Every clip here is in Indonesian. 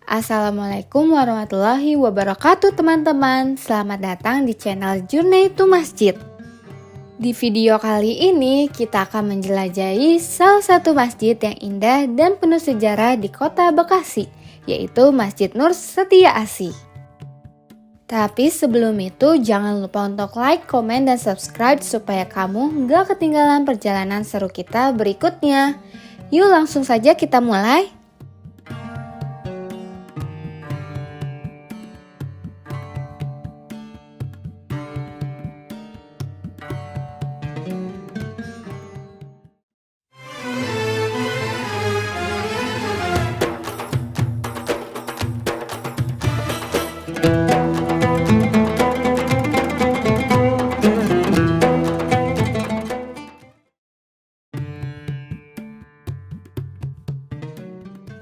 Assalamualaikum warahmatullahi wabarakatuh teman-teman. Selamat datang di channel Journey to Masjid. Di video kali ini kita akan menjelajahi salah satu masjid yang indah dan penuh sejarah di kota Bekasi, yaitu Masjid Nur Setia Asih. Tapi sebelum itu jangan lupa untuk like, komen, dan subscribe supaya kamu gak ketinggalan perjalanan seru kita berikutnya. Yuk langsung saja kita mulai.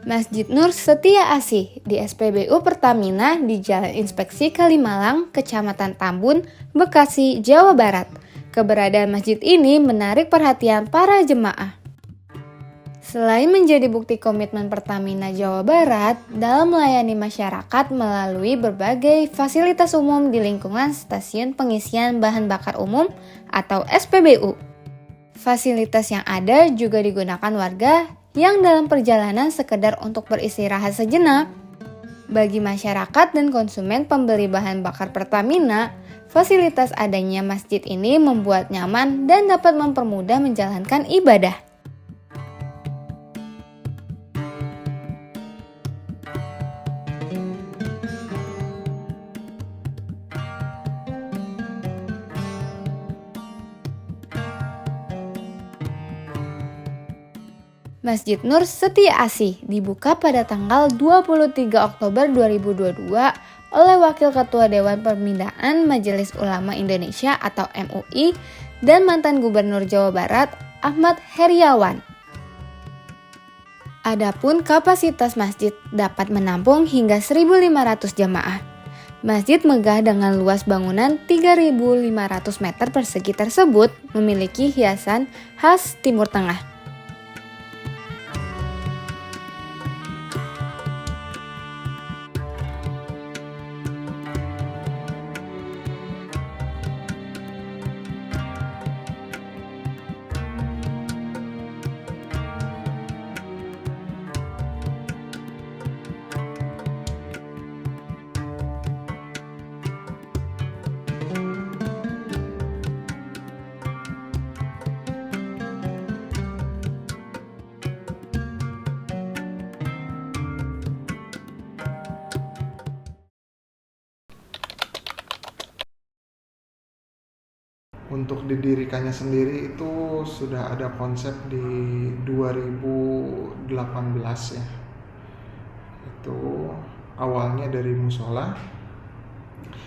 Masjid Nur Setia Asih di SPBU Pertamina di Jalan Inspeksi Kalimalang, Kecamatan Tambun, Bekasi, Jawa Barat. Keberadaan masjid ini menarik perhatian para jemaah. Selain menjadi bukti komitmen Pertamina Jawa Barat dalam melayani masyarakat melalui berbagai fasilitas umum di lingkungan Stasiun Pengisian Bahan Bakar Umum atau SPBU. Fasilitas yang ada juga digunakan warga yang dalam perjalanan sekedar untuk beristirahat sejenak. Bagi masyarakat dan konsumen pembeli bahan bakar Pertamina, fasilitas adanya masjid ini membuat nyaman dan dapat mempermudah menjalankan ibadah. Masjid Nur Setia Asih dibuka pada tanggal 23 Oktober 2022 oleh Wakil Ketua Dewan Pembinaan Majelis Ulama Indonesia atau MUI dan mantan Gubernur Jawa Barat Ahmad Heriawan. Adapun kapasitas masjid dapat menampung hingga 1.500 jamaah. Masjid megah dengan luas bangunan 3.500 meter persegi tersebut memiliki hiasan khas Timur Tengah. Untuk didirikannya sendiri itu sudah ada konsep di 2018 ya. Itu awalnya dari musola,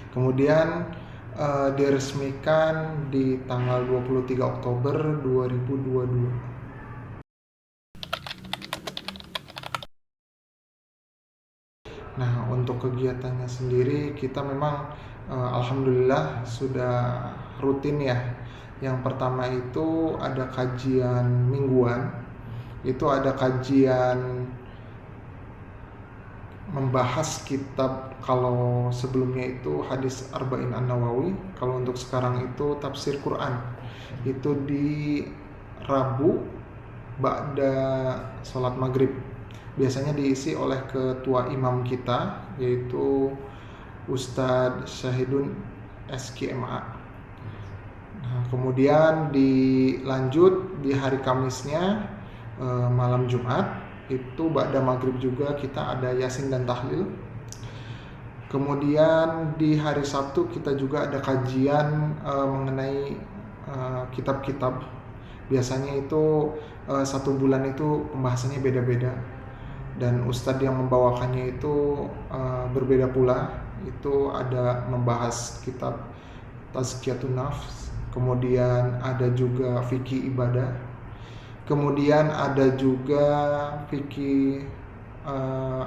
kemudian diresmikan di tanggal 23 Oktober 2022. Nah, untuk kegiatannya sendiri kita memang alhamdulillah sudah rutin ya. Yang pertama itu ada kajian mingguan. Itu ada kajian membahas kitab, kalau sebelumnya itu hadis Arba'in An-Nawawi, kalau untuk sekarang itu tafsir Quran. Itu di Rabu ba'da sholat maghrib. Biasanya diisi oleh ketua imam kita, yaitu Ustadz Syahidun SKMA. Nah, kemudian dilanjut di hari Kamisnya, malam Jumat, itu ba'da maghrib juga kita ada yasin dan tahlil. Kemudian di hari Sabtu kita juga ada kajian mengenai kitab-kitab. Biasanya itu satu bulan itu pembahasannya beda-beda. Dan ustadz yang membawakannya itu berbeda pula. Itu ada membahas kitab Tazkiyatun Nafs, kemudian ada juga fikih ibadah, kemudian ada juga fikih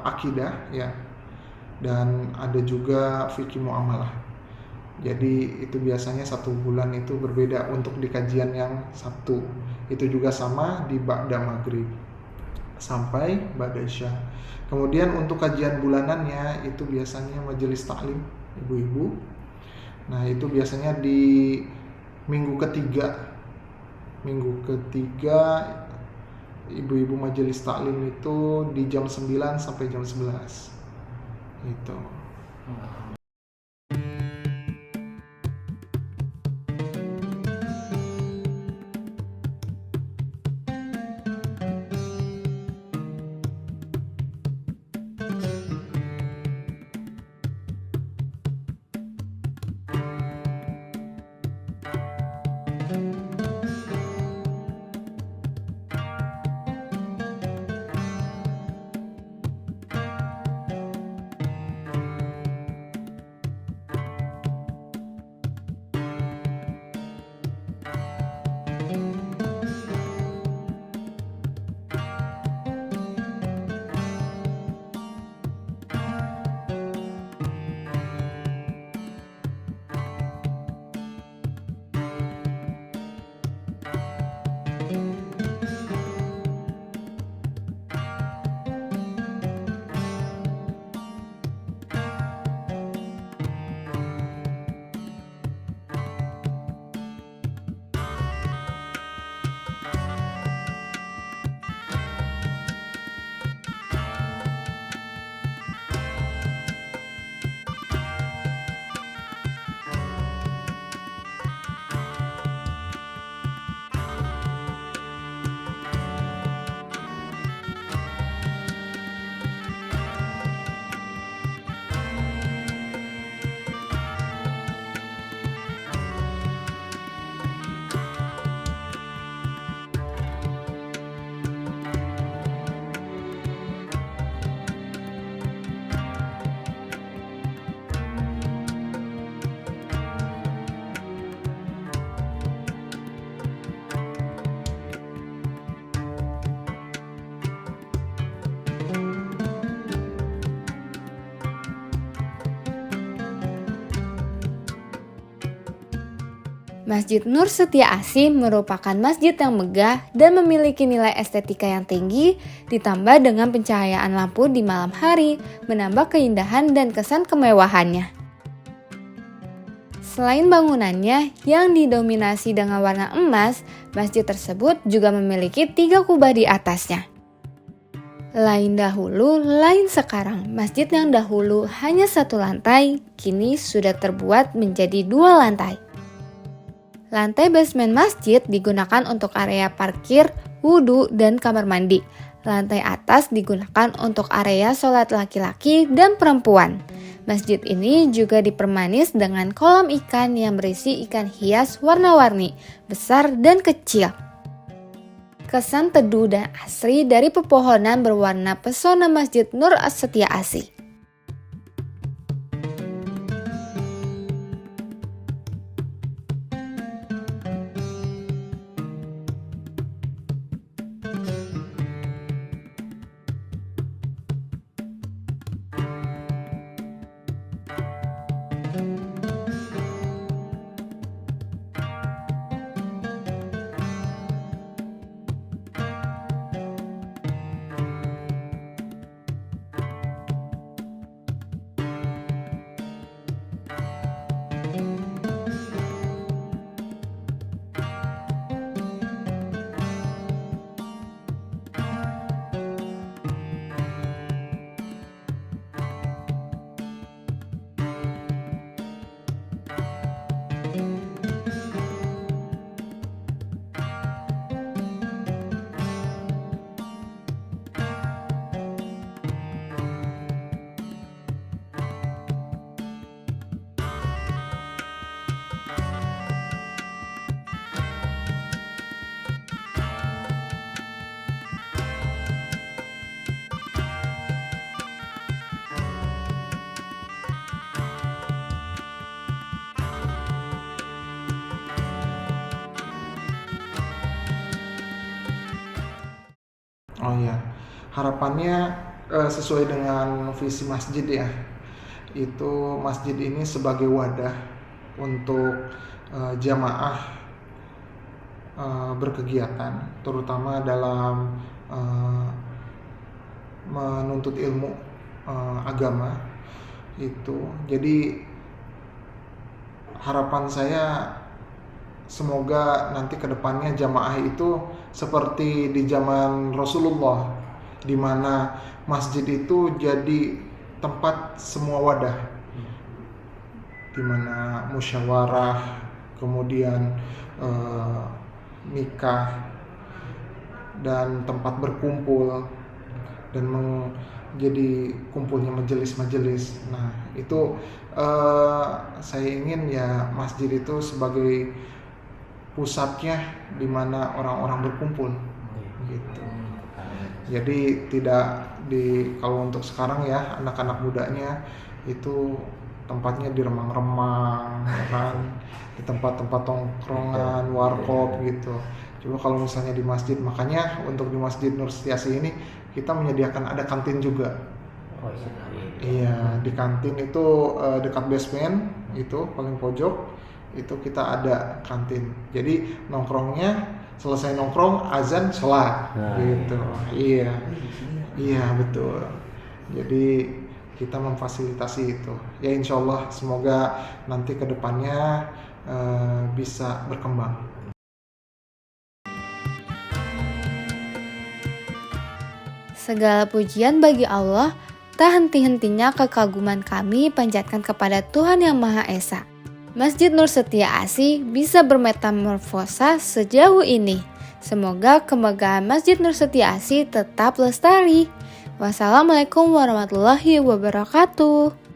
akidah ya, dan ada juga fikih muamalah. Jadi itu biasanya satu bulan itu berbeda untuk di kajian yang Sabtu. Itu juga sama di ba'da maghrib. sampai ba'da isya. Kemudian untuk kajian bulanannya itu biasanya majelis taklim ibu-ibu. Nah, itu biasanya di minggu ketiga. Minggu ketiga ibu-ibu majelis taklim itu di jam 9 sampai jam 11. Gitu. Masjid Nur Setia Asih merupakan masjid yang megah dan memiliki nilai estetika yang tinggi, ditambah dengan pencahayaan lampu di malam hari, menambah keindahan dan kesan kemewahannya. Selain bangunannya yang didominasi dengan warna emas, masjid tersebut juga memiliki 3 kubah di atasnya. Lain dahulu, lain sekarang. Masjid yang dahulu hanya 1 lantai, kini sudah terbuat menjadi 2 lantai. Lantai basement masjid digunakan untuk area parkir, wudhu, dan kamar mandi. Lantai atas digunakan untuk area sholat laki-laki dan perempuan. Masjid ini juga dipermanis dengan kolam ikan yang berisi ikan hias warna-warni, besar dan kecil. Kesan teduh dan asri dari pepohonan berwarna pesona Masjid Nur Setia Asih. Oh iya, harapannya sesuai dengan visi masjid ya. Itu masjid ini sebagai wadah untuk jamaah berkegiatan, terutama dalam menuntut ilmu agama itu. Jadi harapan saya semoga nanti kedepannya jamaah itu seperti di zaman Rasulullah, di mana masjid itu jadi tempat semua wadah, di mana musyawarah, kemudian nikah, dan tempat berkumpul, dan jadi kumpulnya majelis-majelis. Nah itu saya ingin ya masjid itu sebagai pusatnya di mana orang-orang berkumpul gitu. Jadi tidak kalau untuk sekarang ya anak-anak mudanya itu tempatnya di remang-remang kan, di tempat-tempat tongkrongan, warkop gitu. Coba kalau misalnya di masjid, makanya untuk di Masjid Nur Setiasi ini kita menyediakan ada kantin juga. Iya, di kantin itu dekat basement itu paling pojok itu kita ada kantin. Jadi nongkrongnya selesai nongkrong azan sholat gitu. Iya betul. Jadi kita memfasilitasi itu. Ya insya Allah semoga nanti kedepannya bisa berkembang. Segala pujian bagi Allah, tak henti-hentinya kekaguman kami panjatkan kepada Tuhan Yang Maha Esa. Masjid Nur Setia Asih bisa bermetamorfosa sejauh ini. Semoga kemegahan Masjid Nur Setia Asih tetap lestari. Wassalamualaikum warahmatullahi wabarakatuh.